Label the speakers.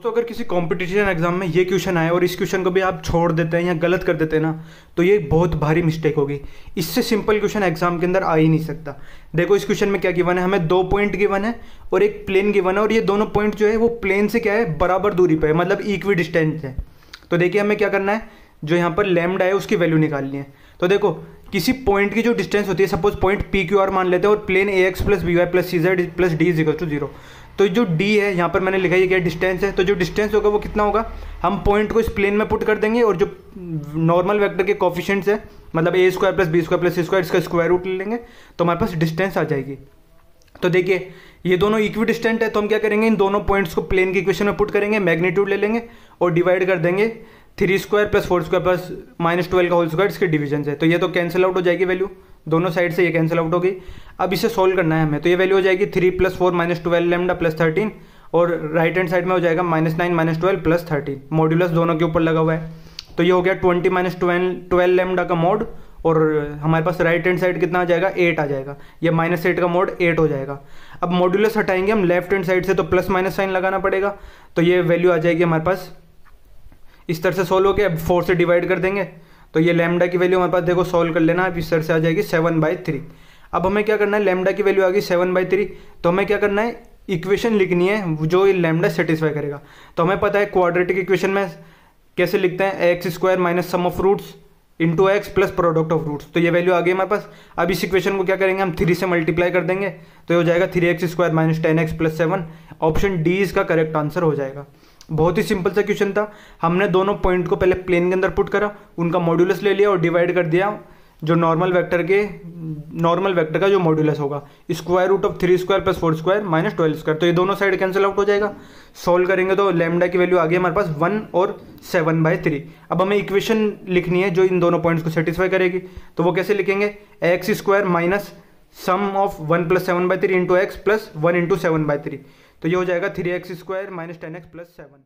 Speaker 1: दोस्तों अगर किसी कंपटीशन एग्जाम में ये क्वेश्चन आए और इस क्वेश्चन को भी आप छोड़ देते हैं या गलत कर देते हैं ना, तो ये बहुत भारी मिस्टेक होगी। इससे सिंपल क्वेश्चन एग्जाम के अंदर आ ही नहीं सकता। देखो इस क्वेश्चन में क्या गिवन है, हमें 2 पॉइंट गिवन है और एक प्लेन गिवन है, और ये दोनों पॉइंट जो है वो प्लेन से क्या है, बराबर दूरी पर है, मतलब इक्वी डिस्टेंस है। तो देखिए हमें क्या करना है, जो यहाँ पर लैम्डा है उसकी वैल्यू निकालनी है। तो देखो किसी पॉइंट की जो डिस्टेंस होती है, suppose point P Q R मान लेते हैं और plane A X plus B Y plus C Z plus D is equal to 0। तो जो d है यहाँ पर मैंने लिखा है क्या डिस्टेंस है, तो जो डिस्टेंस होगा वो कितना होगा, हम पॉइंट को इस प्लेन में पुट कर देंगे और जो नॉर्मल वेक्टर के कोफिशिएंट्स है, मतलब A square plus B square plus C square, इसका स्क्वायर रूट ले लेंगे तो हमारे पास डिस्टेंस आ जाएगी। तो देखिए ये दोनों इक्वी डिस्टेंट है, तो हम क्या करेंगे, इन दोनों पॉइंट्स को प्लेन की इक्वेशन में पुट करेंगे, मैग्नीट्यूड ले लेंगे और डिवाइड कर देंगे 3 स्क्वायर प्लस 4 स्क्वायर प्लस -12 का होल स्क्वायर, इसके डिवीजन है। तो ये तो कैंसिल आउट हो जाएगी वैल्यू, दोनों साइड से ये कैंसिल आउट हो गई। अब इसे सोल्व करना है हमें, तो ये वैल्यू हो जाएगी 3 + 4 -12 लैम्डा प्लस 13, और राइट हैंड साइड में हो जाएगा -9 -12 प्लस 13, मॉड्यूलस दोनों के ऊपर लगा हुआ है। तो ये हो गया 20 - 12 लैम्डा का मोड, और हमारे पास राइट हैंड साइड कितना आ जाएगा, 8 आ जाएगा। ये -8 का मोड 8 हो जाएगा। अब मॉड्यूलस हटाएंगे हम लेफ्ट हैंड साइड से, तो प्लस माइनस साइन लगाना पड़ेगा। तो ये वैल्यू आ जाएगी हमारे पास, इस तरह से सोल्व हो गया। अब 4 से डिवाइड कर देंगे तो ये लैम्डा की वैल्यू हमारे पास, देखो सोल्व कर लेना, अब इस तरह से आ जाएगी 7/3। अब हमें क्या करना है, लैम्डा की वैल्यू आ गई 7/3, तो हमें क्या करना है, इक्वेशन लिखनी है जो ये लैम्डा सेटिस्फाई करेगा। तो हमें पता है क्वाड्रेटिक इक्वेशन में कैसे लिखते हैं, x square minus sum of roots into x plus product of roots. तो ये वैल्यू आ गई हमारे पास। अब इस इक्वेशन को क्या करेंगे, हम 3 से मल्टीप्लाई कर देंगे, तो ये हो जाएगा 3x² minus 10x plus 7। Option D इसका करेक्ट आंसर हो जाएगा। बहुत ही सिंपल सा क्वेश्चन था। हमने दोनों पॉइंट को पहले प्लेन के अंदर पुट करा, उनका मॉड्यूलस ले लिया और डिवाइड कर दिया जो नॉर्मल वेक्टर का जो मॉड्यूलस होगा, square root of 3 square plus 4 square minus 12 square. तो ये दोनों साइड कैंसिल आउट हो जाएगा। सॉल्व करेंगे तो लैम्डा की वैल्यू आ गई हमारे पास 1 और 7/3। अब हमें इक्वेशन लिखनी है जो इन दोनों पॉइंट्स को सेटिस्फाई करेगी। तो वो कैसे लिखेंगे, x square minus sum of 1 + 7/3 into x plus 1 × 7/3। तो ये हो जाएगा 3x² माइनस 10x प्लस 7।